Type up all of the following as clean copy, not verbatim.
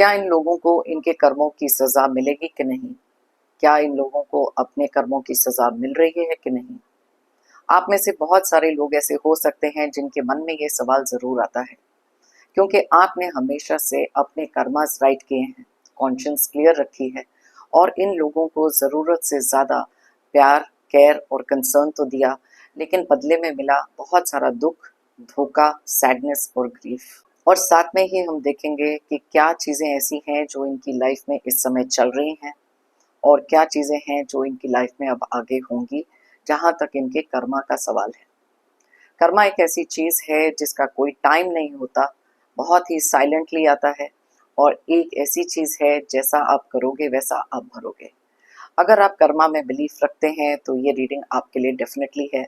क्या इन लोगों को इनके कर्मों की सजा मिलेगी कि नहीं? क्या इन लोगों को अपने कर्मों की सजा मिल रही है कि नहीं? आप में से बहुत सारे लोग ऐसे हो सकते हैं जिनके मन में ये सवाल जरूर आता है, क्योंकि आपने हमेशा से अपने कर्मास राइट किए हैं, कॉन्शियंस क्लियर रखी है और इन लोगों को ज़रूरत से ज़्यादा प्यार, केयर और कंसर्न तो दिया, लेकिन बदले में मिला बहुत सारा दुख, धोखा, सैडनेस और ग्रीफ। और साथ में ही हम देखेंगे कि क्या चीज़ें ऐसी हैं जो इनकी लाइफ में इस समय चल रही हैं और क्या चीज़ें हैं जो इनकी लाइफ में अब आगे होंगी, जहाँ तक इनके कर्मा का सवाल है। कर्मा एक ऐसी चीज़ है जिसका कोई टाइम नहीं होता, बहुत ही साइलेंटली आता है और एक ऐसी चीज़ है जैसा आप करोगे वैसा आप भरोगे। अगर आप कर्मा में बिलीफ रखते हैं तो ये रीडिंग आपके लिए डेफिनेटली है।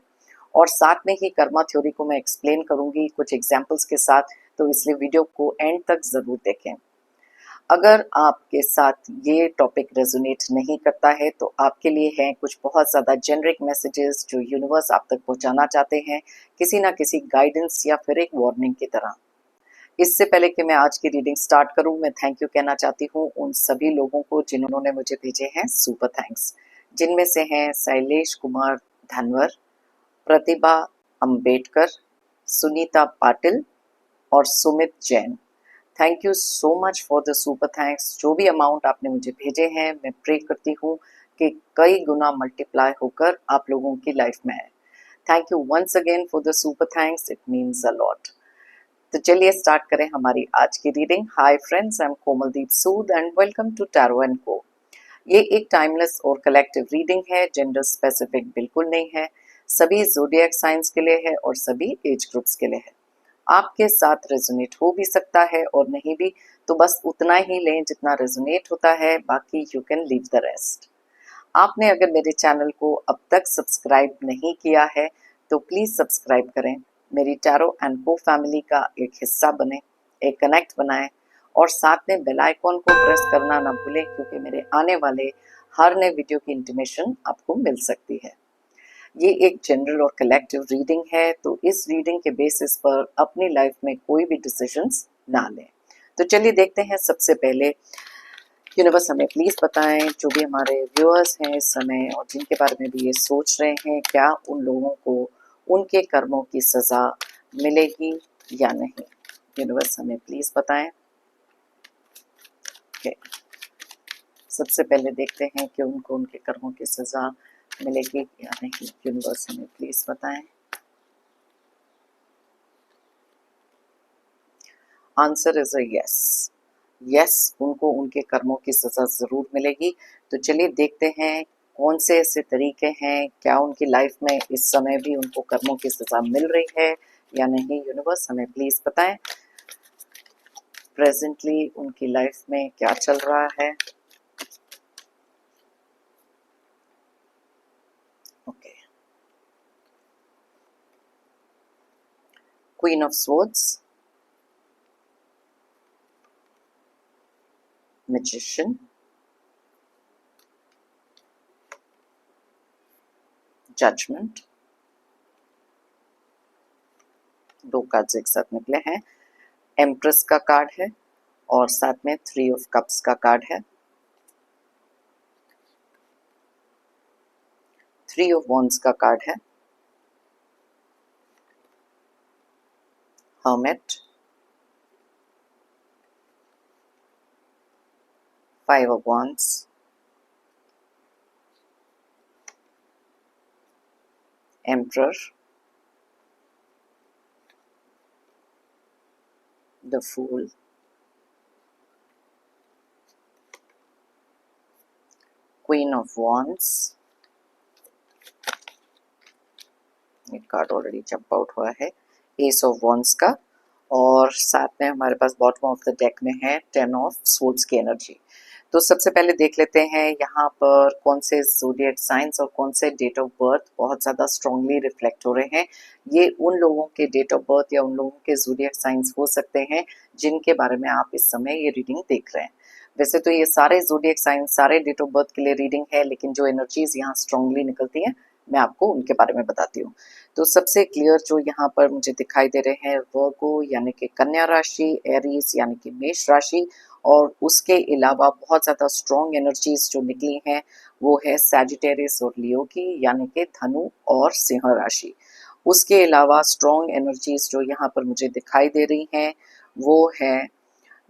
और साथ में ही कर्मा थ्योरी को मैं एक्सप्लेन करूंगी कुछ एग्जाम्पल्स के साथ, तो इसलिए वीडियो को एंड तक ज़रूर देखें। अगर आपके साथ ये टॉपिक रेजोनेट नहीं करता है तो आपके लिए हैं कुछ बहुत ज़्यादा जेनरिक मैसेजेस जो यूनिवर्स आप तक पहुंचाना चाहते हैं, किसी ना किसी गाइडेंस या फिर एक वार्निंग की तरह। इससे पहले कि मैं आज की रीडिंग स्टार्ट करूं, मैं थैंक यू कहना चाहती हूं उन सभी लोगों को जिन्होंने मुझे भेजे हैं सुपर थैंक्स, जिनमें से हैं शैलेश कुमार धनवर, प्रतिभा अंबेडकर, सुनीता पाटिल और Sumit Jain. Thank you so much for the super thanks. जो भी अमाउंट आपने मुझे भेजे हैं, मैं प्रे करती हूँ कि कई गुना मल्टीप्लाई होकर आप लोगों की लाइफ में आए। Thank you once again for the super thanks, it means a lot. तो चलिए स्टार्ट करें हमारी आज की reading. Hi friends, I am Komaldeep Sood and welcome to tarot and co. ये एक टाइमलेस और कलेक्टिव रीडिंग है, जेंडर स्पेसिफिक बिल्कुल नहीं है, सभी ज़ोडिएक साइंस के लिए है और सभी एज ग्रुप्स के लिए है। आपके साथ रेजोनेट हो भी सकता है और नहीं भी, तो बस उतना ही लें जितना रेजोनेट होता है, बाकी you can leave the rest. आपने अगर मेरे चैनल को अब तक सब्सक्राइब नहीं किया है तो प्लीज़ सब्सक्राइब करें, मेरी टैरो एंड को फैमिली का एक हिस्सा बने, एक कनेक्ट बनाएं और साथ में बेल आइकॉन को प्रेस करना ना भूलें, क्योंकि मेरे आने वाले हर नए वीडियो की इंटीमेशन आपको मिल सकती है। ये एक जनरल और कलेक्टिव रीडिंग है, तो इस रीडिंग के बेसिस पर अपनी लाइफ में कोई भी डिसीजंस ना लें। तो चलिए देखते हैं। सबसे पहले यूनिवर्स हमें प्लीज़ बताएं, जो भी हमारे व्यूअर्स हैं इस समय और जिनके बारे में भी ये सोच रहे हैं, क्या उन लोगों को उनके कर्मों की सज़ा मिलेगी या नहीं। यूनिवर्स हमें प्लीज़ बताएं। ओके, सबसे पहले देखते हैं कि उनको उनके कर्मों की सज़ा मिलेगी या नहीं। यूनिवर्स हमें प्लीज़ बताएं। Answer is a yes. Yes, उनको उनके कर्मों की सज़ा ज़रूर मिलेगी। तो चलिए देखते हैं कौन से ऐसे तरीके हैं, क्या उनकी लाइफ में इस समय भी उनको कर्मों की सज़ा मिल रही है या नहीं। यूनिवर्स हमें प्लीज़ बताएं, प्रेजेंटली उनकी लाइफ में क्या चल रहा है। Okay, queen of swords, magician, judgement, दो कार्ड्स एक साथ निकले हैं। एम्प्रेस का कार्ड है और साथ में 3 ऑफ कप्स का कार्ड है। 3 ऑफ वॉन्ड्स का कार्ड है। Hermit, 5 of wands, emperor, the fool, queen of wands, ये कार्ड ऑलरेडी जंप आउट हुआ है, एस ऑफ वॉन्ड्स का, और साथ में हमारे पास बॉटम ऑफ द डेक में है 10 ऑफ स्वॉर्ड्स की एनर्जी। तो सबसे पहले देख लेते हैं यहाँ पर कौन से ज़ोडिएक साइंस और कौन से डेट ऑफ बर्थ बहुत ज़्यादा स्ट्रांगली रिफ्लेक्ट हो रहे हैं। ये उन लोगों के डेट ऑफ बर्थ या उन लोगों के ज़ोडिएक साइंस हो सकते हैं जिनके बारे में आप इस समय ये रीडिंग देख रहे हैं। वैसे तो ये सारे ज़ोडिएक साइंस, सारे डेट ऑफ बर्थ के लिए रीडिंग है, लेकिन जो एनर्जीज यहाँ स्ट्रांगली निकलती हैं मैं आपको उनके बारे में बताती हूँ। तो सबसे क्लियर जो यहाँ पर मुझे दिखाई दे रहे हैं, वर्गो यानी कि कन्या राशि, एरीज यानी कि मेष राशि और उसके अलावा बहुत ज़्यादा स्ट्रॉन्ग एनर्जीज जो निकली हैं वो है सैजिटेरियस और लियो की, यानी कि धनु और सिंह राशि। उसके अलावा स्ट्रॉन्ग एनर्जीज जो यहाँ पर मुझे दिखाई दे रही हैं वो है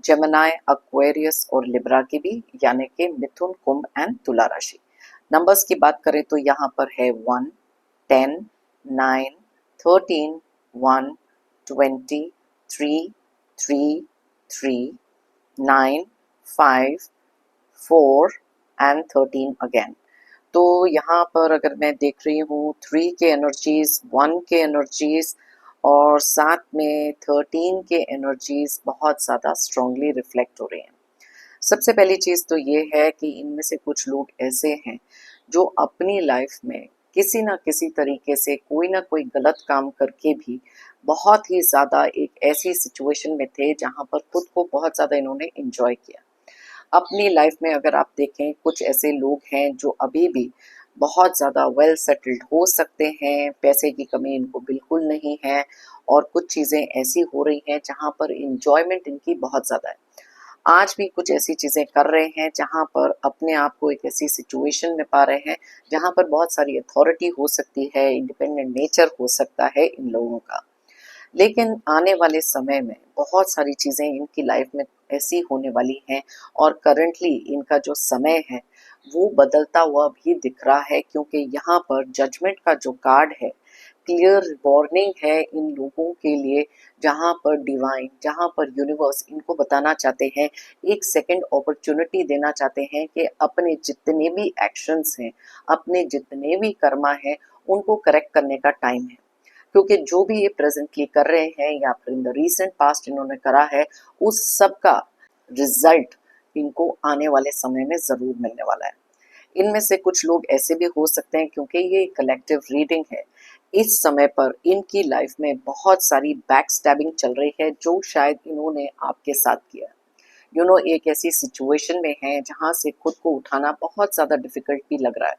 जेमिनी, एक्वेरियस और लिब्रा की भी, यानी कि मिथुन, कुंभ एंड तुला राशि। नंबर्स की बात करें तो यहाँ पर है 1, 10, 9, 13, 1, 20, 3, 3, 3, 9, 5, 4 एंड 13 अगेन। तो यहाँ पर अगर मैं देख रही हूँ 3 के एनर्जीज, 1 के एनर्जीज और साथ में 13 के एनर्जीज बहुत ज़्यादा स्ट्रांगली रिफ्लेक्ट हो रहे हैं। सबसे पहली चीज़ तो ये है कि इनमें से कुछ लोग ऐसे हैं जो अपनी लाइफ में किसी ना किसी तरीके से कोई ना कोई गलत काम करके भी बहुत ही ज़्यादा एक ऐसी सिचुएशन में थे जहाँ पर खुद को बहुत ज़्यादा इन्होंने इंजॉय किया। अपनी लाइफ में अगर आप देखें कुछ ऐसे लोग हैं जो अभी भी बहुत ज़्यादा वेल सेटल्ड हो सकते हैं, पैसे की कमी इनको बिल्कुल नहीं है और कुछ चीज़ें ऐसी हो रही हैं जहाँ पर इंजॉयमेंट इनकी बहुत ज़्यादा है। आज भी कुछ ऐसी चीज़ें कर रहे हैं जहाँ पर अपने आप को एक ऐसी सिचुएशन में पा रहे हैं जहाँ पर बहुत सारी अथॉरिटी हो सकती है, इंडिपेंडेंट नेचर हो सकता है इन लोगों का। लेकिन आने वाले समय में बहुत सारी चीज़ें इनकी लाइफ में ऐसी होने वाली हैं और करंटली इनका जो समय है वो बदलता हुआ भी दिख रहा है, क्योंकि यहाँ पर जजमेंट का जो कार्ड है क्लियर वार्निंग है इन लोगों के लिए, जहाँ पर डिवाइन, जहाँ पर यूनिवर्स इनको बताना चाहते हैं, एक सेकंड अपॉर्चुनिटी देना चाहते हैं कि अपने जितने भी एक्शंस हैं, अपने जितने भी कर्मा हैं, उनको करेक्ट करने का टाइम है। क्योंकि जो भी ये प्रेजेंटली कर रहे हैं या फिर इन द रीसेंट पास्ट इन्होंने करा है उस सब का रिजल्ट इनको आने वाले समय में जरूर मिलने वाला है। इनमें से कुछ लोग ऐसे भी हो सकते हैं, क्योंकि ये कलेक्टिव रीडिंग है, इस समय पर इनकी लाइफ में बहुत सारी बैक स्टैबिंग चल रही है जो शायद इन्होंने आपके साथ किया। एक ऐसी सिचुएशन में है जहां से खुद को उठाना बहुत ज्यादा डिफिकल्ट भी लग रहा है।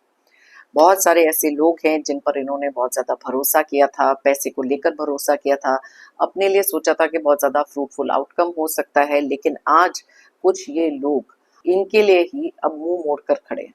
बहुत सारे ऐसे लोग हैं जिन पर इन्होंने बहुत ज़्यादा भरोसा किया था, पैसे को लेकर भरोसा किया था, अपने लिए सोचा था कि बहुत ज़्यादा फ्रूटफुल आउटकम हो सकता है, लेकिन आज कुछ ये लोग इनके लिए ही अब मुंह मोड़ कर खड़े हैं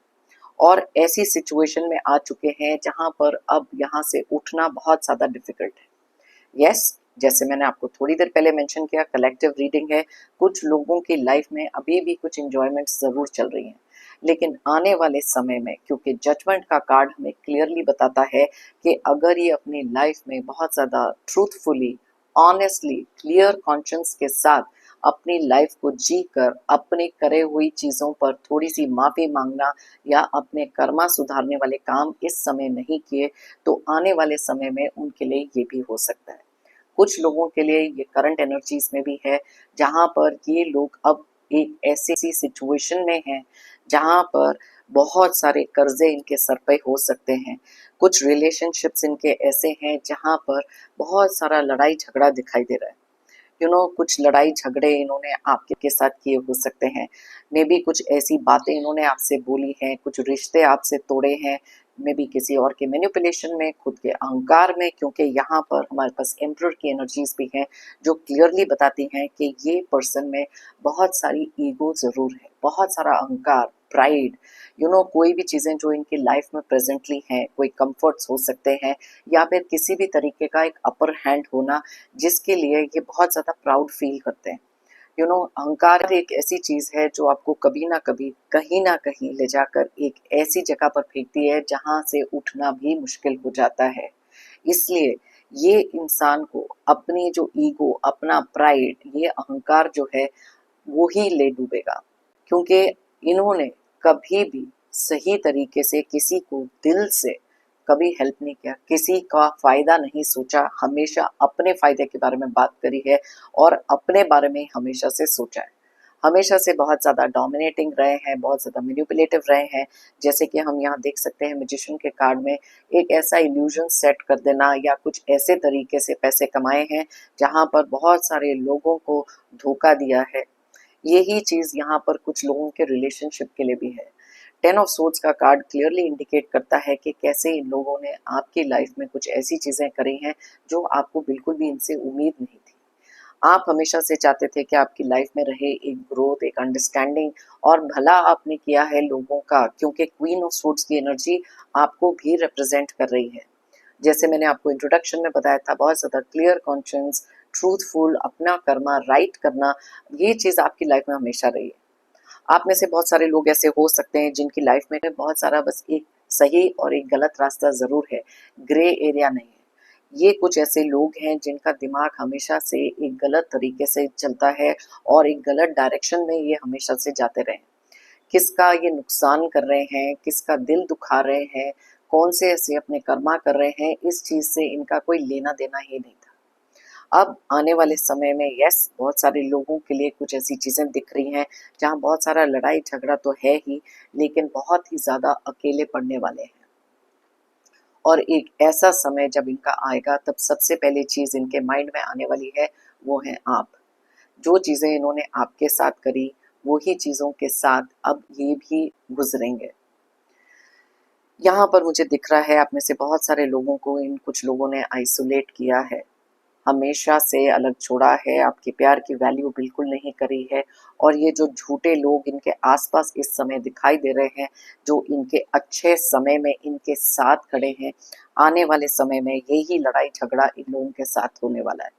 और ऐसी सिचुएशन में आ चुके हैं जहां पर अब यहाँ से उठना बहुत ज़्यादा डिफिकल्ट है। यस, जैसे मैंने आपको थोड़ी देर पहले मेंशन किया, कलेक्टिव रीडिंग है, कुछ लोगों की लाइफ में अभी भी कुछ इंजॉयमेंट ज़रूर चल रही हैं, लेकिन आने वाले समय में, क्योंकि जजमेंट का कार्ड हमें क्लियरली बताता है कि अगर ये अपनी लाइफ में बहुत ज़्यादा ट्रूथफुली, ऑनेस्टली, क्लियर कॉन्शियंस के साथ अपनी लाइफ को जी कर अपने करे हुई चीज़ों पर थोड़ी सी माफ़ी मांगना या अपने कर्मा सुधारने वाले काम इस समय नहीं किए, तो आने वाले समय में उनके लिए ये भी हो सकता है। कुछ लोगों के लिए ये करंट एनर्जीज में भी है जहाँ पर ये लोग अब एक ऐसी सिचुएशन में हैं जहाँ पर बहुत सारे कर्जे इनके सर पे हो सकते हैं। कुछ रिलेशनशिप्स इनके ऐसे हैं जहाँ पर बहुत सारा लड़ाई झगड़ा दिखाई दे रहा है। कुछ लड़ाई झगड़े इन्होंने आपके साथ किए हो सकते हैं, मे बी कुछ ऐसी बातें इन्होंने आपसे बोली हैं, कुछ रिश्ते आपसे तोड़े हैं, मे बी किसी और के मैनिपुलेशन में, खुद के अहंकार में, क्योंकि यहाँ पर हमारे पास एम्परर की एनर्जीज भी हैं जो क्लियरली बताती हैं कि ये पर्सन में बहुत सारी ईगो जरूर है, बहुत सारा अहंकार, प्राइड, कोई भी चीज़ें जो इनकी लाइफ में प्रेजेंटली हैं, कोई कंफर्ट्स हो सकते हैं या फिर किसी भी तरीके का एक अपर हैंड होना जिसके लिए ये बहुत ज़्यादा प्राउड फील करते हैं। अहंकार एक ऐसी चीज़ है जो आपको कभी ना कहीं ले जाकर एक ऐसी जगह पर फेंकती है जहाँ से उठना भी मुश्किल हो जाता है। इसलिए ये इंसान को अपनी जो ईगो, अपना प्राइड, ये अहंकार जो है वो ही ले डूबेगा, क्योंकि इन्होंने कभी भी सही तरीके से किसी को दिल से कभी हेल्प नहीं किया, किसी का फायदा नहीं सोचा, हमेशा अपने फायदे के बारे में बात करी है और अपने बारे में हमेशा से सोचा है। हमेशा से बहुत ज़्यादा डोमिनेटिंग रहे हैं, बहुत ज़्यादा मैनिपुलेटिव रहे हैं। जैसे कि हम यहाँ देख सकते हैं मैजिशियन के कार्ड में एक ऐसा इल्यूजन सेट कर देना या कुछ ऐसे तरीके से पैसे कमाए हैं जहाँ पर बहुत सारे लोगों को धोखा दिया है। यही चीज़ यहाँ पर कुछ लोगों के रिलेशनशिप के लिए भी है। 10 ऑफ सोर्ड्स का कार्ड क्लियरली इंडिकेट करता है कि कैसे इन लोगों ने आपकी लाइफ में कुछ ऐसी चीज़ें करी हैं जो आपको बिल्कुल भी इनसे उम्मीद नहीं थी। आप हमेशा से चाहते थे कि आपकी लाइफ में रहे एक ग्रोथ, एक अंडरस्टैंडिंग, और भला आपने किया है लोगों का, क्योंकि क्वीन ऑफ सूट्स की एनर्जी आपको भी रिप्रेजेंट कर रही है। जैसे मैंने आपको इंट्रोडक्शन में बताया था, बहुत ज़्यादा क्लियर कॉन्शियंस, ट्रूथफुल, अपना कर्मा राइट करना, ये चीज़ आपकी लाइफ में हमेशा रही है। आप में से बहुत सारे लोग ऐसे हो सकते हैं जिनकी लाइफ में बहुत सारा बस एक सही और एक गलत रास्ता ज़रूर है, ग्रे एरिया नहीं है। ये कुछ ऐसे लोग हैं जिनका दिमाग हमेशा से एक गलत तरीके से चलता है और एक गलत डायरेक्शन में ये हमेशा से जाते रहे। किसका ये नुकसान कर रहे हैं, किसका दिल दुखा रहे हैं, कौन से ऐसे अपने कर्मा कर रहे हैं, इस चीज़ से इनका कोई लेना देना ही नहीं था। अब आने वाले समय में यस, बहुत सारे लोगों के लिए कुछ ऐसी चीज़ें दिख रही हैं जहाँ बहुत सारा लड़ाई झगड़ा तो है ही, लेकिन बहुत ही ज़्यादा अकेले पड़ने वाले हैं। और एक ऐसा समय जब इनका आएगा, तब सबसे पहली चीज़ इनके माइंड में आने वाली है, वो है आप। जो चीज़ें इन्होंने आपके साथ करी, वो ही चीज़ों के साथ अब ये भी गुजरेंगे। यहाँ पर मुझे दिख रहा है आप में से बहुत सारे लोगों को इन कुछ लोगों ने आइसोलेट किया है, हमेशा से अलग छोड़ा है, आपके प्यार की वैल्यू बिल्कुल नहीं करी है। और ये जो झूठे लोग इनके आसपास इस समय दिखाई दे रहे हैं, जो इनके अच्छे समय में इनके साथ खड़े हैं, आने वाले समय में यही लड़ाई झगड़ा इन लोगों के साथ होने वाला है।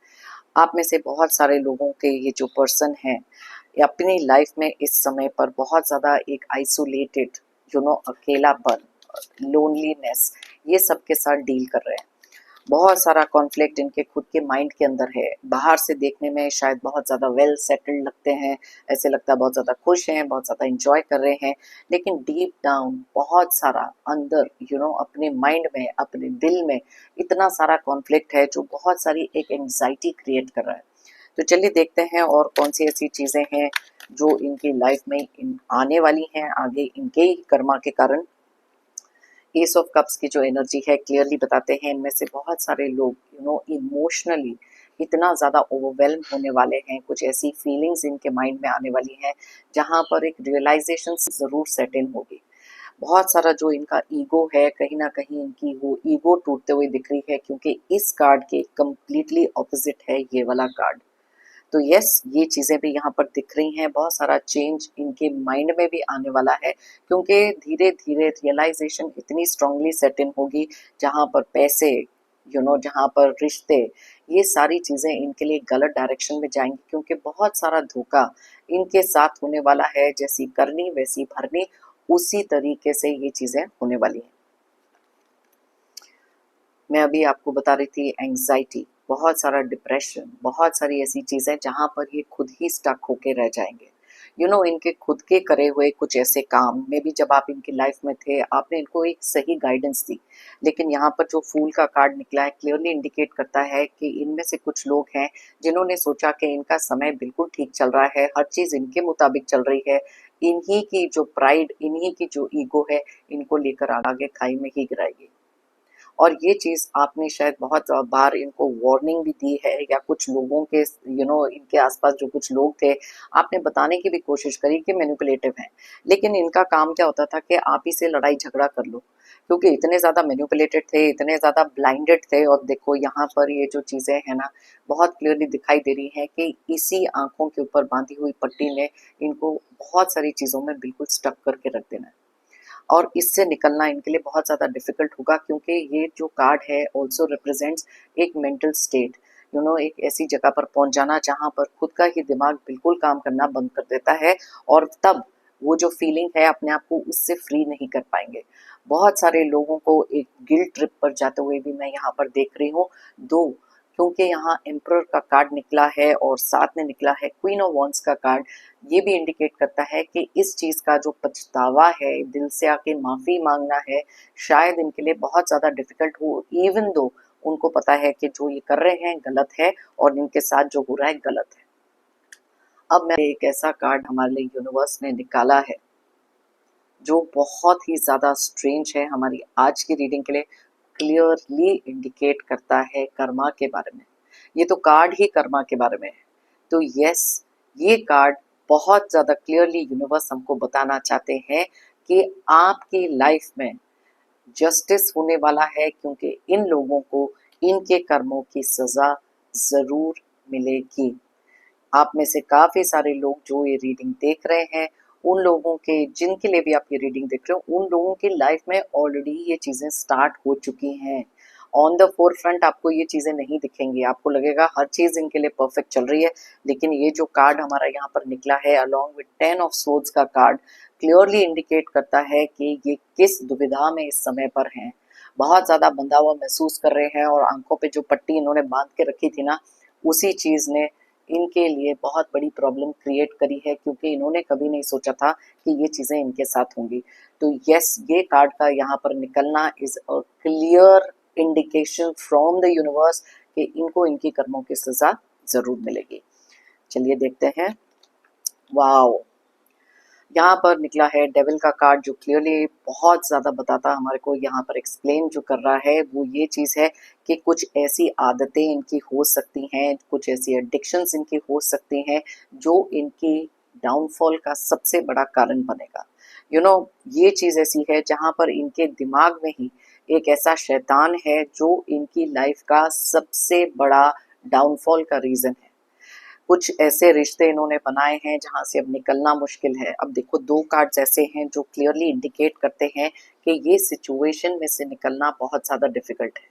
आप में से बहुत सारे लोगों के ये जो पर्सन हैं, ये अपनी लाइफ में इस समय पर बहुत ज़्यादा एक आइसोलेटेड, अकेलापन, लोनलीनेस, ये सब के साथ डील कर रहे हैं। बहुत सारा कॉन्फ्लिक्ट इनके खुद के माइंड के अंदर है। बाहर से देखने में शायद बहुत ज़्यादा वेल सेटल्ड लगते हैं, ऐसे लगता है बहुत ज़्यादा खुश हैं, बहुत ज़्यादा एंजॉय कर रहे हैं, लेकिन डीप डाउन बहुत सारा अंदर अपने माइंड में, अपने दिल में इतना सारा कॉन्फ्लिक्ट है जो बहुत सारी एक एंग्जाइटी क्रिएट कर रहा है। तो चलिए देखते हैं और कौन सी ऐसी चीज़ें हैं जो इनकी लाइफ में आने वाली हैं आगे इनके ही कर्मा के कारण। एस ऑफ कप्स की जो एनर्जी है क्लियरली बताते हैं इनमें से बहुत सारे लोग इमोशनली इतना ज़्यादा ओवरवेल्म होने वाले हैं, कुछ ऐसी फीलिंग्स इनके माइंड में आने वाली हैं जहाँ पर एक रियलाइजेशन ज़रूर सेट इन होगी। बहुत सारा जो इनका ईगो है, कहीं ना कहीं इनकी वो ईगो टूटते हुए दिख रही है, क्योंकि इस कार्ड के कम्प्लीटली ऑपोजिट है ये वाला कार्ड। तो यस, ये चीज़ें भी यहाँ पर दिख रही हैं, बहुत सारा चेंज इनके माइंड में भी आने वाला है, क्योंकि धीरे धीरे रियलाइजेशन इतनी स्ट्रांगली सेट इन होगी जहाँ पर पैसे, जहाँ पर रिश्ते, ये सारी चीज़ें इनके लिए गलत डायरेक्शन में जाएंगी, क्योंकि बहुत सारा धोखा इनके साथ होने वाला है। जैसी करनी वैसी भरनी, उसी तरीके से ये चीज़ें होने वाली हैं। मैं अभी आपको बता रही थी एंग्जाइटी, बहुत सारा डिप्रेशन, बहुत सारी ऐसी चीज़ें जहाँ पर ये खुद ही स्टक होके रह जाएंगे। इनके खुद के करे हुए कुछ ऐसे काम में भी जब आप इनकी लाइफ में थे, आपने इनको एक सही गाइडेंस दी, लेकिन यहाँ पर जो फूल का कार्ड निकला है क्लियरली इंडिकेट करता है कि इनमें से कुछ लोग हैं जिन्होंने सोचा कि इनका समय बिल्कुल ठीक चल रहा है, हर चीज़ इनके मुताबिक चल रही है, इन्हीं की जो प्राइड, इन्हीं की जो ईगो है, इनको लेकर आगे खाई में ही गिराएगी। और ये चीज़ आपने शायद बहुत बार इनको वार्निंग भी दी है, या कुछ लोगों के इनके आसपास जो कुछ लोग थे, आपने बताने की भी कोशिश करी कि मैनिपुलेटिव हैं, लेकिन इनका काम क्या होता था कि आप ही से लड़ाई झगड़ा कर लो, क्योंकि इतने ज़्यादा मैनिपुलेटेड थे, इतने ज़्यादा ब्लाइंडेड थे। और देखो यहाँ पर ये जो चीज़ें हैं ना, बहुत क्लियरली दिखाई दे रही हैं कि इसी आंखों के ऊपर बांधी हुई पट्टी ने इनको बहुत सारी चीज़ों में बिल्कुल स्टक करके रख देना है, और इससे निकलना इनके लिए बहुत ज़्यादा डिफिकल्ट होगा, क्योंकि ये जो कार्ड है ऑल्सो रिप्रेजेंट्स एक मेंटल स्टेट, एक ऐसी जगह पर पहुंच जाना जहां पर खुद का ही दिमाग बिल्कुल काम करना बंद कर देता है, और तब वो जो फीलिंग है अपने आप को उससे फ्री नहीं कर पाएंगे। बहुत सारे लोगों को एक गिल्ट ट्रिप पर जाते हुए भी मैं यहाँ पर देख रही हूँ, दो, क्योंकि यहाँ एम्परर का कार्ड निकला है और साथ में निकला है क्वीन ऑफ वॉन्ड्स का कार्ड। ये भी इंडिकेट करता है कि इस चीज़ का जो पछतावा है, दिल से आके माफ़ी मांगना है, शायद इनके लिए बहुत ज़्यादा डिफिकल्ट हो, इवन दो उनको पता है कि जो ये कर रहे हैं गलत है और इनके साथ जो हो रहा है गलत है। अब मैं एक ऐसा कार्ड हमारे लिए यूनिवर्स ने निकाला है जो बहुत ही ज़्यादा स्ट्रेंज है, हमारी आज की रीडिंग के लिए क्लियरली इंडिकेट करता है कर्मा के बारे में। ये तो कार्ड ही कर्मा के बारे में है। तो यस, ये कार्ड बहुत ज़्यादा क्लियरली यूनिवर्स हमको बताना चाहते हैं कि आपकी लाइफ में जस्टिस होने वाला है, क्योंकि इन लोगों को इनके कर्मों की सज़ा ज़रूर मिलेगी। आप में से काफी सारे लोग जो ये रीडिंग देख रहे हैं, उन लोगों के जिनके लिए भी आप ये रीडिंग देख रहे हो, उन लोगों की लाइफ में ऑलरेडी ये चीजें स्टार्ट हो चुकी हैं। ऑन द फोर फ्रंट आपको ये चीजें नहीं दिखेंगी, आपको लगेगा हर चीज इनके लिए परफेक्ट चल रही है, लेकिन ये जो कार्ड हमारा यहाँ पर निकला है अलॉन्ग विद 10 ऑफ सोर्ड्स का कार्ड क्लियरली इंडिकेट करता है कि ये किस दुविधा में इस समय पर हैं। बहुत ज्यादा बंधा हुआ महसूस कर रहे हैं और आंखों पे जो पट्टी इन्होंने बांध के रखी थी ना, उसी चीज ने इनके लिए बहुत बड़ी प्रॉब्लम क्रिएट करी है, क्योंकि इन्होंने कभी नहीं सोचा था कि ये चीजें इनके साथ होंगी। तो यस, ये कार्ड का यहाँ पर निकलना is a clear indication from the universe कि इनको इनकी कर्मों की सजा जरूर मिलेगी। चलिए देखते हैं। वाओ, यहाँ पर निकला है डेविल का कार्ड, जो क्लियरली बहुत ज्यादा बताता हमारे को, यहाँ पर एक्सप्लेन जो कर रहा है वो ये चीज है कि कुछ ऐसी आदतें इनकी हो सकती हैं, कुछ ऐसी एडिक्शंस इनकी हो सकती हैं जो इनकी डाउनफॉल का सबसे बड़ा कारण बनेगा। ये चीज ऐसी है जहां पर इनके दिमाग में ही एक ऐसा शैतान है जो इनकी लाइफ का सबसे बड़ा डाउनफॉल का रीजन है। कुछ ऐसे रिश्ते इन्होंने बनाए हैं जहां से अब निकलना मुश्किल है। अब देखो, दो कार्ड्स ऐसे हैं जो क्लियरली इंडिकेट करते हैं कि ये सिचुएशन में से निकलना बहुत ज्यादा डिफिकल्ट है।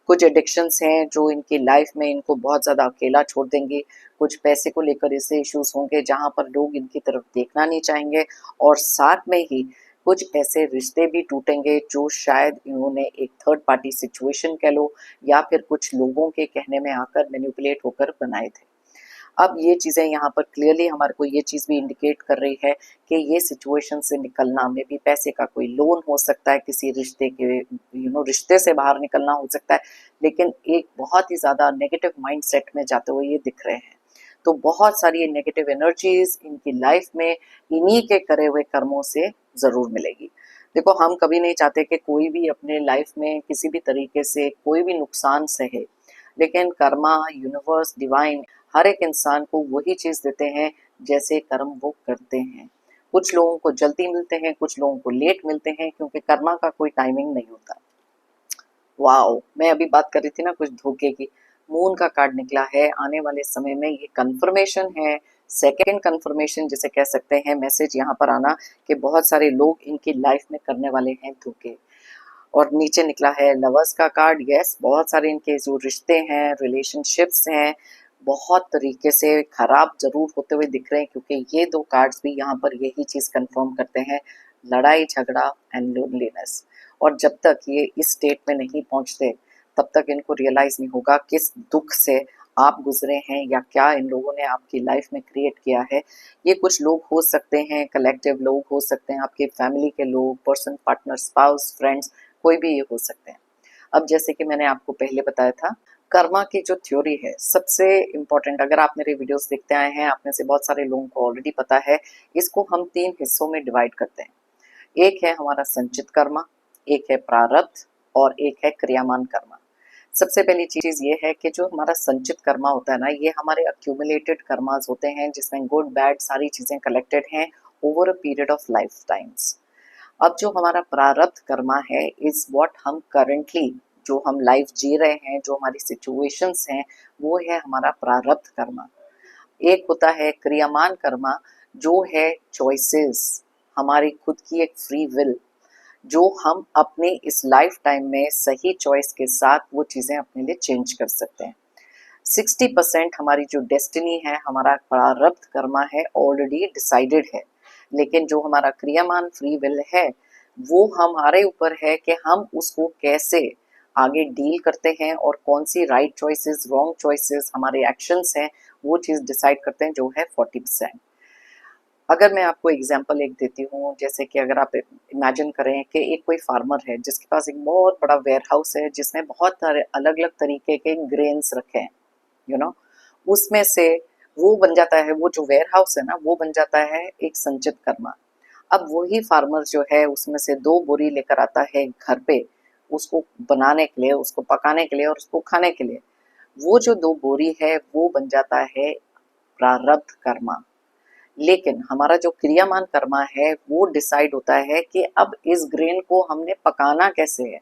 कुछ एडिक्शंस हैं जो इनकी लाइफ में इनको बहुत ज्यादा अकेला छोड़ देंगे। कुछ पैसे को लेकर ऐसे इश्यूज होंगे जहां पर लोग इनकी तरफ देखना नहीं चाहेंगे, और साथ में ही कुछ ऐसे रिश्ते भी टूटेंगे जो शायद इन्होंने एक थर्ड पार्टी सिचुएशन कह लो, या फिर कुछ लोगों के कहने में आकर मैनिपुलेट होकर बनाए थे। अब ये चीजें यहाँ पर क्लियरली हमारे को ये चीज भी इंडिकेट कर रही है कि ये सिचुएशन से निकलना में भी पैसे का कोई लोन हो सकता है, किसी रिश्ते के रिश्ते से बाहर निकलना हो सकता है, लेकिन एक बहुत ही ज्यादा नेगेटिव माइंडसेट में जाते हुए ये दिख रहे हैं। तो बहुत सारी नेगेटिव एनर्जीज इनकी लाइफ में इन्हीं के करे हुए कर्मों से जरूर मिलेगी। देखो, हम कभी नहीं चाहते कि कोई भी अपने लाइफ में किसी भी तरीके से कोई भी नुकसान सहे, लेकिन कर्मा, यूनिवर्स, डिवाइन हर एक इंसान को वही चीज देते हैं जैसे कर्म वो करते हैं। कुछ लोगों को जल्दी मिलते हैं, कुछ लोगों को लेट मिलते हैं, क्योंकि कर्मा का कोई टाइमिंग नहीं होता। वाओ, मैं अभी बात कर रही थी ना कुछ धोखे की, मून का कार्ड निकला है। आने वाले समय में ये कंफर्मेशन है, सेकेंड कंफर्मेशन जिसे कह सकते हैं, मैसेज यहाँ पर आना कि बहुत सारे लोग इनकी लाइफ में करने वाले हैं धोखे। और नीचे निकला है लवर्स का कार्ड। यस, बहुत सारे इनके जो रिश्ते हैं, रिलेशनशिप्स हैं, बहुत तरीके से खराब जरूर होते हुए दिख रहे हैं, क्योंकि ये दो कार्ड्स भी यहाँ पर यही चीज कंफर्म करते हैं, लड़ाई झगड़ा एंड लोनलीनेस। और जब तक ये इस स्टेट में नहीं पहुंचते, तब तक इनको रियलाइज नहीं होगा किस दुख से आप गुजरे हैं या क्या इन लोगों ने आपकी लाइफ में क्रिएट किया है। ये कुछ लोग हो सकते हैं, कलेक्टिव लोग हो सकते हैं, आपके फैमिली के लोग, पर्सन, पार्टनर, स्पाउस, फ्रेंड्स, कोई भी ये हो सकते हैं। अब जैसे कि मैंने आपको पहले बताया था, कर्मा की जो थ्योरी है सबसे इम्पोर्टेंट, अगर आप मेरे वीडियोस देखते आए हैं, आप में से बहुत सारे लोगों को ऑलरेडी पता है, इसको हम 3 हिस्सों में डिवाइड करते हैं। एक है हमारा संचित कर्मा, एक है प्रारब्ध, और एक है क्रियामान कर्मा। सबसे पहली चीज ये है कि जो हमारा संचित कर्मा होता है ना, ये हमारे अक्यूमुलेटेड कर्मास होते हैं, जिसमें गुड बैड सारी चीजें कलेक्टेड हैं over a period of life times. अब जो हमारा प्रारब्ध कर्मा है इज व्हाट हम करंटली, जो हम लाइफ जी रहे हैं, जो हमारी सिचुएशंस हैं, वो है हमारा प्रारब्ध कर्मा। एक होता है क्रियामान कर्मा, जो है चॉइसेस, हमारी खुद की एक फ्री विल, जो हम अपने इस लाइफ टाइम में सही चॉइस के साथ वो चीजें अपने लिए चेंज कर सकते हैं। 60% हमारी जो डेस्टिनी है, हमारा प्रारब्ध कर्मा है, ऑलरेडी डिसाइडेड है, लेकिन जो हमारा क्रियामान फ्री विल है, वो हमारे ऊपर है कि हम उसको कैसे आगे डील करते हैं, और कौन सी राइट चॉइसेस, रॉन्ग चॉइसेस हमारे एक्शंस हैं, वो चीज डिसाइड करते हैं, जो है 40%। अगर मैं आपको एग्जांपल एक देती हूँ, जैसे कि अगर आप इमेजिन करें कि एक कोई फार्मर है जिसके पास एक बहुत बड़ा वेयर हाउस है, जिसमें बहुत सारे अलग अलग तरीके के ग्रेन्स रखे हैं, यू नो उसमें से वो बन जाता है, वो जो वेयर हाउस है ना, वो बन जाता है एक संचित कर्मा। अब वही फार्मर जो है उसमें से 2 बोरी लेकर आता है घर पे, उसको बनाने के लिए, उसको पकाने के लिए और उसको खाने के लिए। वो जो 2 बोरी है वो बन जाता है प्रारब्ध कर्मा। लेकिन हमारा जो क्रियामान कर्मा है वो डिसाइड होता है कि अब इस ग्रेन को हमने पकाना कैसे है,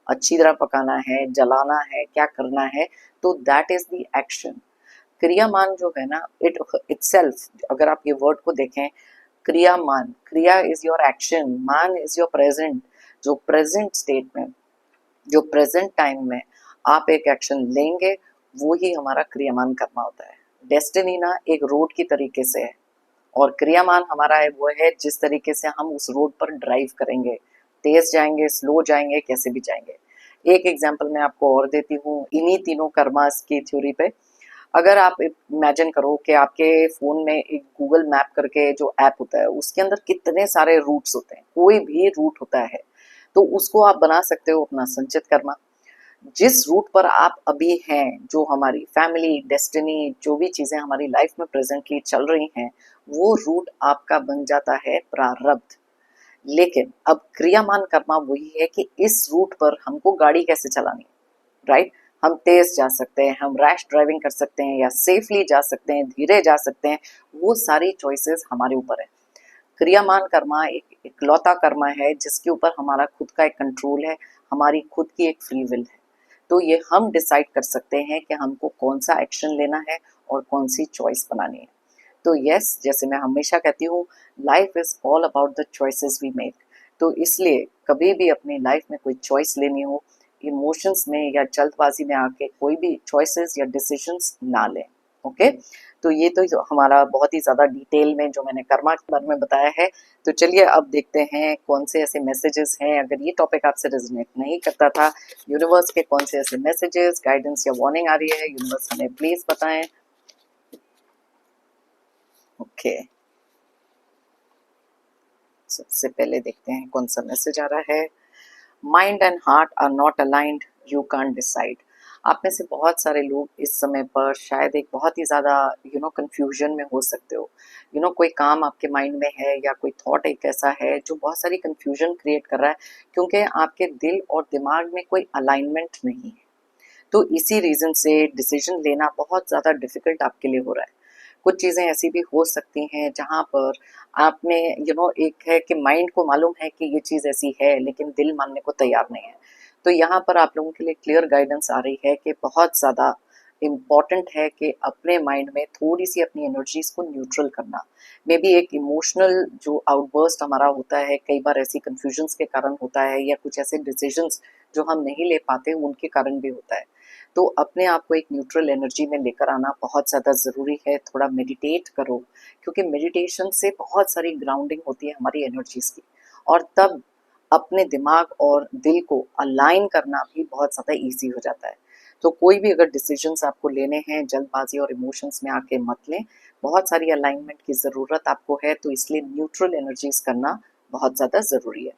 अच्छी तरह पकाना है, जलाना है, क्या करना है, तो दैट इज द एक्शन। क्रियामान जो है ना, इट इटसेल्फ, अगर आप ये वर्ड को देखें, क्रियामान, क्रिया इज योर एक्शन, मान इज योर प्रेजेंट। जो प्रेजेंट स्टेट में, जो प्रेजेंट टाइम में आप एक एक्शन लेंगे, वो ही हमारा क्रियामान कर्मा होता है। डेस्टिनी ना एक रोड की तरीके से है, और क्रियामान हमारा है वो है जिस तरीके से हम उस रोड पर ड्राइव करेंगे, तेज जाएंगे, स्लो जाएंगे, कैसे भी जाएंगे। एक एग्जांपल मैं आपको और देती हूँ इन्हीं तीनों कर्मास की थ्योरी पे। अगर आप इमेजिन करो कि आपके फोन में एक गूगल मैप करके जो ऐप होता है, उसके अंदर कितने सारे रूट्स होते हैं, कोई भी रूट होता है, तो उसको आप बना सकते हो अपना संचित कर्मा। जिस रूट पर आप अभी हैं, जो हमारी फैमिली, डेस्टिनी, जो भी चीजें हमारी लाइफ में प्रेजेंटली चल रही हैं, वो रूट आपका बन जाता है प्रारब्ध। लेकिन अब क्रियामान कर्मा वही है कि इस रूट पर हमको गाड़ी कैसे चलानी है, राइट। हम तेज जा सकते हैं, हम रैश ड्राइविंग कर सकते हैं, या सेफली जा सकते हैं, धीरे जा सकते हैं, वो सारी चॉइसेस हमारे ऊपर है। क्रियामान कर्मा एक इकलौता कर्मा है जिसके ऊपर हमारा खुद का एक कंट्रोल है, हमारी खुद की एक फ्री विल है। तो ये हम डिसाइड कर सकते हैं कि हमको कौन सा एक्शन लेना है और कौन सी चॉइस बनानी है। तो यस, जैसे मैं हमेशा कहती हूँ, life is all about the choices we make. तो इसलिए कभी भी अपनी लाइफ में कोई चॉइस लेनी हो, इमोशंस में या जल्दबाजी में आके कोई भी चॉइसेस या डिसीजंस ना लें। ओके, तो ये तो जो हमारा बहुत ही ज्यादा डिटेल में जो मैंने कर्मा के बारे में बताया है। तो चलिए अब देखते हैं कौन से ऐसे मैसेजेस हैं, अगर ये टॉपिक आपसे रेजोनेट नहीं करता था, यूनिवर्स के कौन से ऐसे मैसेजेस, गाइडेंस या वार्निंग आ रही है, यूनिवर्स हमें प्लीज बताएं। ओके, सबसे पहले देखते हैं कौन सा मैसेज आ रहा है। Mind and heart are not aligned, you can't decide. आप में से बहुत सारे लोग इस समय पर शायद एक बहुत ही ज़्यादा कंफ्यूजन में हो सकते हो। कोई काम आपके माइंड में है, या कोई थॉट एक ऐसा है जो बहुत सारी कंफ्यूजन क्रिएट कर रहा है, क्योंकि आपके दिल और दिमाग में कोई अलाइनमेंट नहीं है। तो इसी रीज़न से डिसीजन लेना बहुत ज़्यादा डिफिकल्ट आपके लिए हो रहा है। कुछ चीज़ें ऐसी भी हो सकती हैं जहाँ पर आपने एक है कि माइंड को मालूम है कि ये चीज़ ऐसी है, लेकिन दिल मानने को तैयार नहीं है। तो यहाँ पर आप लोगों के लिए क्लियर गाइडेंस आ रही है कि बहुत ज़्यादा इम्पॉर्टेंट है कि अपने माइंड में थोड़ी सी अपनी एनर्जीज को न्यूट्रल करना। मे बी एक इमोशनल जो आउटबर्स्ट हमारा होता है, कई बार ऐसी कंफ्यूजन्स के कारण होता है, या कुछ ऐसे डिसीजंस जो हम नहीं ले पाते उनके कारण भी होता है। तो अपने आप को एक न्यूट्रल एनर्जी में लेकर आना बहुत ज़्यादा ज़रूरी है। थोड़ा मेडिटेट करो, क्योंकि मेडिटेशन से बहुत सारी ग्राउंडिंग होती है हमारी एनर्जीज की, और तब अपने दिमाग और दिल को अलाइन करना भी बहुत ज़्यादा ईजी हो जाता है। तो कोई भी अगर डिसीजंस आपको लेने हैं, जल्दबाजी और इमोशंस में आके मत लें। बहुत सारी अलाइनमेंट की ज़रूरत आपको है, तो इसलिए न्यूट्रल एनर्जीज करना बहुत ज़्यादा ज़रूरी है।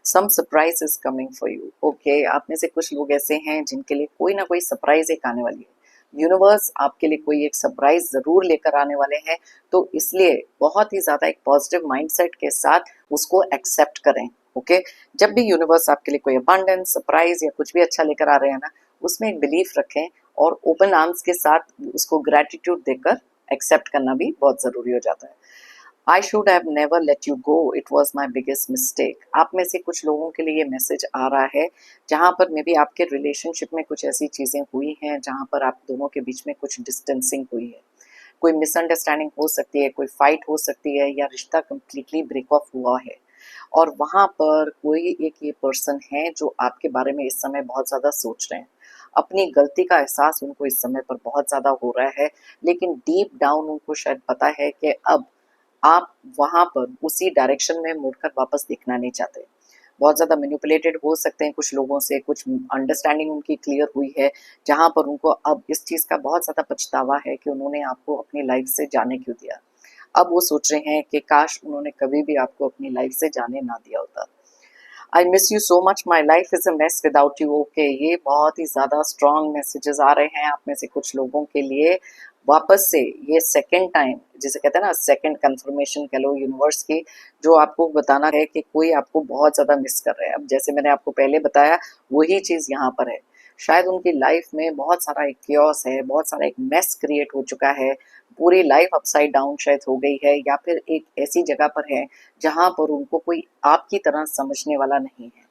Some surprise is coming for you. Okay, आप में से कुछ लोग ऐसे हैं जिनके लिए कोई ना कोई सरप्राइज एक आने वाली है। यूनिवर्स आपके लिए कोई एक सरप्राइज जरूर लेकर आने वाले हैं। तो इसलिए बहुत ही ज्यादा एक पॉजिटिव माइंडसेट के साथ उसको एक्सेप्ट करें। ओके, जब भी यूनिवर्स आपके लिए कोई अबंडेंस, सरप्राइज या कुछ भी अच्छा लेकर आ रहे हैं ना, उसमें एक बिलीफ रखें, और ओपन आर्म्स के साथ उसको ग्रेटिट्यूड देकर एक्सेप्ट करना भी बहुत जरूरी हो जाता है। I should have never let you go, it was my biggest mistake. आप में से कुछ लोगों के लिए ये मैसेज आ रहा है जहाँ पर मे बी आपके रिलेशनशिप में कुछ ऐसी चीज़ें हुई हैं जहाँ पर आप दोनों के बीच में कुछ डिस्टेंसिंग हुई है। कोई मिसअंडरस्टैंडिंग हो सकती है, कोई फाइट हो सकती है, या रिश्ता कम्प्लीटली ब्रेक ऑफ हुआ है। और वहाँ पर कोई एक ये पर्सन है जो आपके बारे में इस समय बहुत ज़्यादा सोच रहे हैं। अपनी गलती का एहसास उनको इस समय पर बहुत ज़्यादा हो रहा है, लेकिन डीप डाउन उनको शायद पता है कि अब आप वहाँ पर उसी डायरेक्शन में मुड़कर वापस देखना नहीं चाहते। बहुत ज़्यादा मैनिपुलेटेड हो सकते हैं कुछ लोगों से, कुछ अंडरस्टैंडिंग उनकी क्लियर हुई है, जहाँ पर उनको अब इस चीज़ का बहुत ज़्यादा पछतावा है कि उन्होंने आपको अपनी लाइफ से जाने क्यों दिया। अब वो सोच रहे हैं कि काश उन्होंने कभी भी आपको अपनी लाइफ से जाने ना दिया होता। I miss you so much, my life is a mess without you. Okay, ये बहुत ही ज़्यादा स्ट्रॉन्ग मैसेजेस आ रहे हैं आप में से कुछ लोगों के लिए। वापस से ये सेकेंड टाइम, जिसे कहते हैं ना सेकेंड कंफर्मेशन कह लो यूनिवर्स की, जो आपको बताना है कि कोई आपको बहुत ज़्यादा मिस कर रहा है। अब जैसे मैंने आपको पहले बताया, वही चीज़ यहाँ पर है। शायद उनकी लाइफ में बहुत सारा एक क्योस है, बहुत सारा एक मेस क्रिएट हो चुका है, पूरी लाइफ अपसाइड डाउन शायद हो गई है, या फिर एक ऐसी जगह पर है जहाँ पर उनको कोई आपकी तरह समझने वाला नहीं है।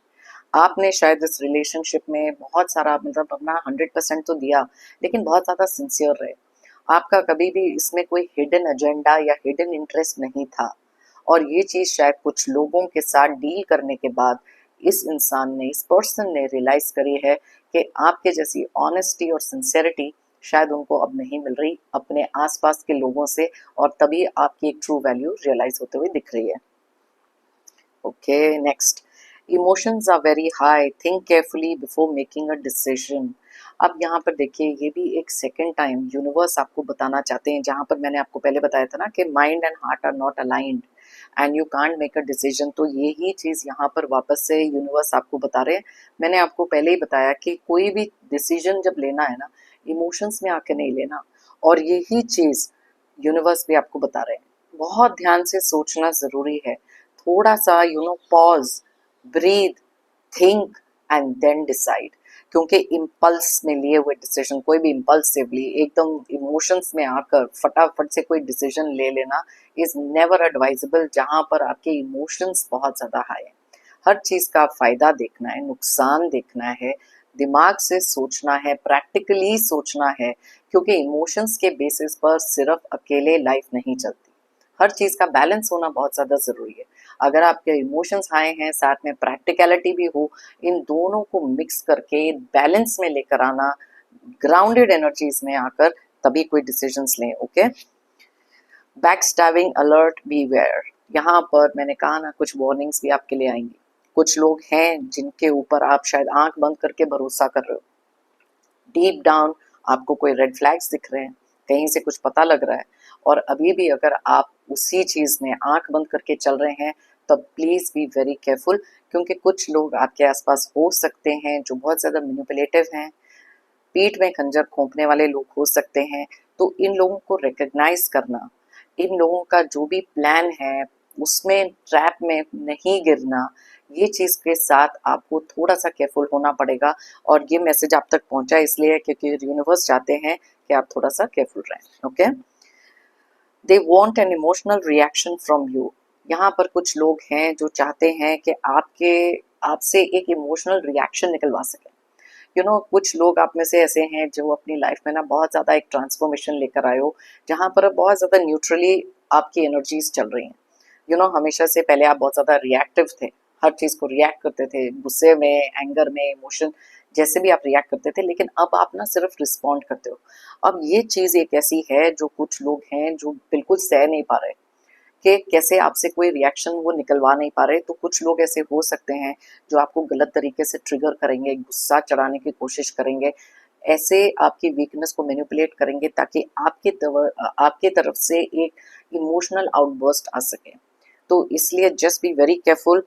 आपने शायद इस रिलेशनशिप में बहुत सारा मतलब अपना 100% तो दिया, लेकिन बहुत ज़्यादा सिंसियर रहे। आपका कभी भी इसमें कोई हिडन एजेंडा या हिडन इंटरेस्ट नहीं था। और ये चीज शायद कुछ लोगों के साथ डील करने के बाद इस इंसान ने, इस पर्सन ने रियलाइज करी है कि आपके जैसी ऑनेस्टी और सिंसेरिटी शायद उनको अब नहीं मिल रही अपने आसपास के लोगों से, और तभी आपकी एक ट्रू वैल्यू रियलाइज होते हुए दिख रही है। Okay, next, emotions are very high, think carefully before making a decision. अब यहाँ पर देखिए, ये भी एक सेकेंड टाइम यूनिवर्स आपको बताना चाहते हैं, जहाँ पर मैंने आपको पहले बताया था ना कि mind and heart are not aligned and you can't make a decision. तो यही चीज यहाँ पर वापस से यूनिवर्स आपको बता रहे हैं। मैंने आपको पहले ही बताया कि कोई भी डिसीजन जब लेना है ना, इमोशंस में आके नहीं लेना। और यही चीज यूनिवर्स भी आपको बता रहे हैं, बहुत ध्यान से सोचना जरूरी है। थोड़ा सा pause, breathe, think and then decide. क्योंकि इम्पल्स में लिए हुए डिसीजन, कोई भी इम्पल्सिवली एकदम इमोशंस में आकर फटाफट से कोई डिसीजन ले लेना इज नेवर एडवाइजेबल, जहां पर आपके इमोशंस बहुत ज्यादा हाई है। हर चीज का फायदा देखना है, नुकसान देखना है, दिमाग से सोचना है, प्रैक्टिकली सोचना है। क्योंकि इमोशंस के बेसिस पर सिर्फ अकेले लाइफ नहीं चलती, हर चीज का बैलेंस होना बहुत ज्यादा जरूरी है। अगर आपके इमोशंस हाई हैं, साथ में प्रैक्टिकलिटी भी हो, इन दोनों को मिक्स करके बैलेंस में लेकर आना, ग्राउंडेड एनर्जीज में आकर तभी कोई डिसीजंस लें। Okay, backstabbing alert, beware. यहाँ पर मैंने कहा ना, कुछ वार्निंग्स भी आपके लिए आएंगी। कुछ लोग हैं जिनके ऊपर आप शायद आंख बंद करके भरोसा कर रहे हो, डीप डाउन आपको कोई रेड फ्लैग्स दिख रहे हैं, कहीं से कुछ पता लग रहा है, और अभी भी अगर आप उसी चीज में आंख बंद करके चल रहे हैं, तो प्लीज बी वेरी केयरफुल। क्योंकि कुछ लोग आपके आसपास हो सकते हैं जो बहुत ज्यादा मैनिपुलेटिव हैं, पीठ में खंजर खोंपने वाले लोग हो सकते हैं। तो इन लोगों को रिकग्नाइज करना, इन लोगों का जो भी प्लान है उसमें ट्रैप में नहीं गिरना, ये चीज के साथ आपको थोड़ा सा केयरफुल होना पड़ेगा। और ये मैसेज आप तक पहुंचा इसलिए क्योंकि यूनिवर्स चाहते हैं कि आप थोड़ा सा केयरफुल रहें। Okay, they want an emotional reaction from you. यहाँ पर कुछ लोग हैं जो चाहते हैं कि आपसे एक इमोशनल रिएक्शन निकलवा सके। कुछ लोग आप में से ऐसे हैं जो अपनी लाइफ में ना बहुत ज्यादा एक ट्रांसफॉर्मेशन लेकर आए हो, जहां पर बहुत ज्यादा न्यूट्रली आपकी एनर्जीज चल रही हैं। हमेशा से पहले आप बहुत ज्यादा रिएक्टिव थे, हर चीज को रिएक्ट करते थे, गुस्से में, एंगर में, इमोशन जैसे भी आप रिएक्ट करते थे, लेकिन अब आप ना सिर्फ रिस्पॉन्ड करते हो। अब ये चीज एक ऐसी है जो कुछ लोग हैं जो बिल्कुल सह नहीं पा रहे कि कैसे आपसे कोई रिएक्शन वो निकलवा नहीं पा रहे। तो कुछ लोग ऐसे हो सकते हैं जो आपको गलत तरीके से ट्रिगर करेंगे, गुस्सा चढ़ाने की कोशिश करेंगे, ऐसे आपकी वीकनेस को मैनिपुलेट करेंगे ताकि आपके तरफ से एक इमोशनल आउटबर्स्ट आ सके। तो इसलिए जस्ट बी वेरी केयरफुल,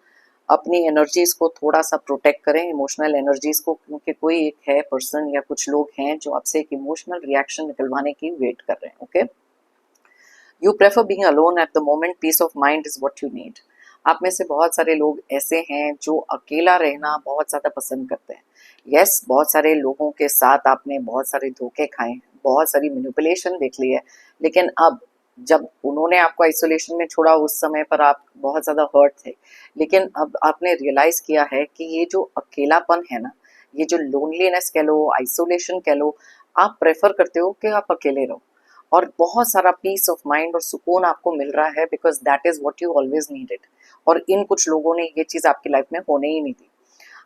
अपनी एनर्जीज को थोड़ा सा प्रोटेक्ट करें, इमोशनल एनर्जीज को। क्योंकि कोई एक है पर्सन या कुछ लोग हैं जो आपसे एक इमोशनल रिएक्शन निकलवाने की वेट कर रहे हैं। Okay, you prefer being alone at the moment, peace of mind is what you need. आप में से बहुत सारे लोग ऐसे हैं जो अकेला रहना बहुत ज्यादा पसंद करते हैं। यस, बहुत सारे लोगों के साथ आपने बहुत सारे धोखे खाए हैं, बहुत सारी मैनिपुलेशन देख ली है, लेकिन अब जब उन्होंने आपको आइसोलेशन में छोड़ा उस समय पर आप बहुत ज्यादा हर्ट थे। लेकिन अब आपने रियलाइज किया है कि ये जो अकेलापन है ना, ये जो लोनलीनेस कह लो, आइसोलेशन कह लो, आप प्रेफर करते हो कि आप अकेले रहो, और बहुत सारा पीस ऑफ माइंड और सुकून आपको मिल रहा है, because that is what you always needed. और इन कुछ लोगों ने ये चीज आपकी लाइफ में होने ही नहीं दी।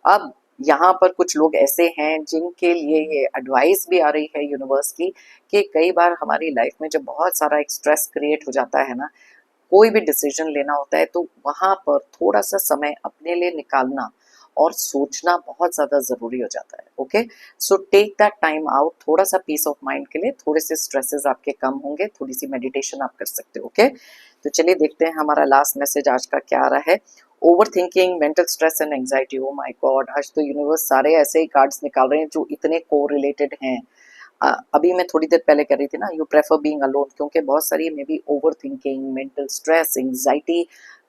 अब यहाँ पर कुछ लोग ऐसे हैं जिनके लिए ये एडवाइस भी आ रही है यूनिवर्स की कि कई बार हमारी लाइफ में जब बहुत सारा एक स्ट्रेस क्रिएट हो जाता है ना, कोई भी डिसीजन लेना होता है, तो वहां पर थोड़ा सा समय अपने लिए निकालना और सोचना बहुत ज्यादा जरूरी हो जाता है। Okay, so take that time out, थोड़ा सा पीस ऑफ माइंड के लिए, थोड़े से स्ट्रेसेस आपके कम होंगे, थोड़ी सी मेडिटेशन आप कर सकते हो। ओके, तो चलिए देखते हैं हमारा लास्ट मैसेज आज का क्या आ रहा है। Over thinking, mental stress and anxiety. Oh my God, आज तो यूनिवर्स सारे ऐसे ही कार्ड्स निकाल रहे हैं जो इतने को रिलेटेड हैं। अभी मैं थोड़ी देर पहले कह रही थी ना, यू प्रेफर बीइंग अलोन, क्योंकि बहुत सारी may be over thinking, mental stress, anxiety,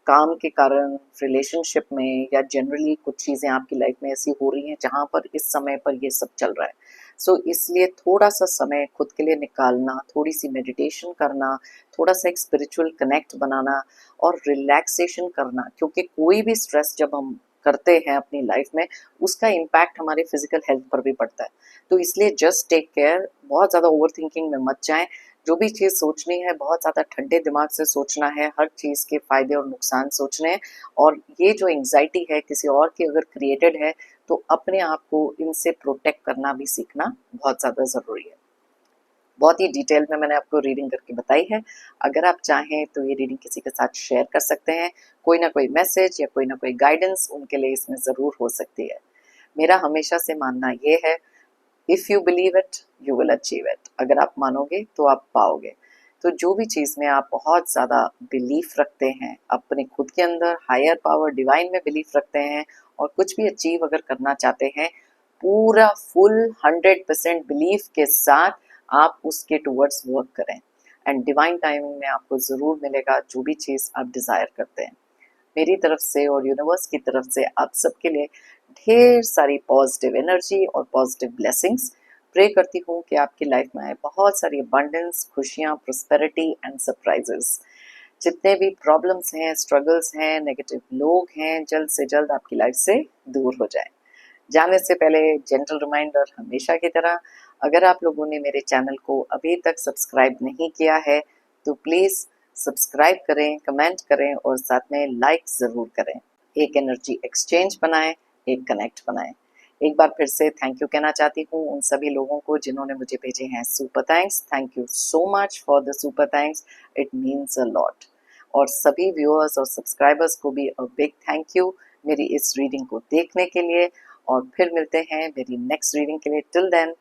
काम के कारण, रिलेशनशिप में, या जनरली कुछ चीजें आपकी लाइफ में ऐसी हो रही हैं जहां पर इस समय पर ये सब चल रहा है। सो इसलिए थोड़ा सा समय खुद के लिए निकालना, थोड़ी सी मेडिटेशन करना, थोड़ा सा एक स्पिरिचुअल कनेक्ट बनाना और रिलैक्सेशन करना। क्योंकि कोई भी स्ट्रेस जब हम करते हैं अपनी लाइफ में, उसका इम्पैक्ट हमारे फिजिकल हेल्थ पर भी पड़ता है। तो इसलिए जस्ट टेक केयर, बहुत ज्यादा ओवर थिंकिंग में मत जाएं, जो भी चीज़ सोचनी है बहुत ज़्यादा ठंडे दिमाग से सोचना है, हर चीज़ के फ़ायदे और नुकसान सोचने हैं। और ये जो एंग्जाइटी है किसी और की अगर क्रिएटेड है तो अपने आप को इनसे प्रोटेक्ट करना भी सीखना बहुत ज़्यादा ज़रूरी है। बहुत ही डिटेल में मैंने आपको रीडिंग करके बताई है। अगर आप चाहें तो ये रीडिंग किसी के साथ शेयर कर सकते हैं। कोई ना कोई मैसेज या कोई ना कोई गाइडेंस उनके लिए इसमें ज़रूर हो सकती है। मेरा हमेशा से मानना ये है, if you believe it you will achieve it. अगर आप मानोगे तो आप पाओगे। तो जो भी चीज़ में आप बहुत ज़्यादा बिलीफ रखते हैं अपने खुद के अंदर, हायर पावर डिवाइन में बिलीफ रखते हैं और कुछ भी अचीव अगर करना चाहते हैं, पूरा फुल 100% बिलीफ के साथ आप उसके टुवर्ड्स वर्क करें एंड डिवाइन टाइमिंग में आपको ज़रूर मिलेगा जो भी चीज़ आप डिज़ायर करते हैं। मेरी तरफ से और यूनिवर्स की तरफ से आप सबके लिए ढेर सारी पॉजिटिव एनर्जी और पॉजिटिव ब्लेसिंग्स। प्रे करती हूँ कि आपकी लाइफ में आए बहुत सारी अबंडेंस, खुशियाँ, प्रोस्पेरिटी एंड सरप्राइजेस। जितने भी प्रॉब्लम्स हैं, स्ट्रगल्स हैं, नेगेटिव लोग हैं, जल्द से जल्द आपकी लाइफ से दूर हो जाए। जाने से पहले जेंटल रिमाइंडर हमेशा की तरह, अगर आप लोगों ने मेरे चैनल को अभी तक सब्सक्राइब नहीं किया है तो प्लीज़ सब्सक्राइब करें, कमेंट करें और साथ में लाइक ज़रूर करें। एक एनर्जी एक्सचेंज बनाएं, एक कनेक्ट बनाएं। एक बार फिर से थैंक यू कहना चाहती हूँ उन सभी लोगों को जिन्होंने मुझे भेजे हैं super thanks. Thank you so much for the super thanks, it means a lot. और सभी व्यूअर्स और सब्सक्राइबर्स को भी अ बिग थैंक यू मेरी इस रीडिंग को देखने के लिए। और फिर मिलते हैं मेरी नेक्स्ट रीडिंग के लिए। Till then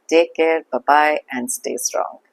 take care, bye bye and stay strong.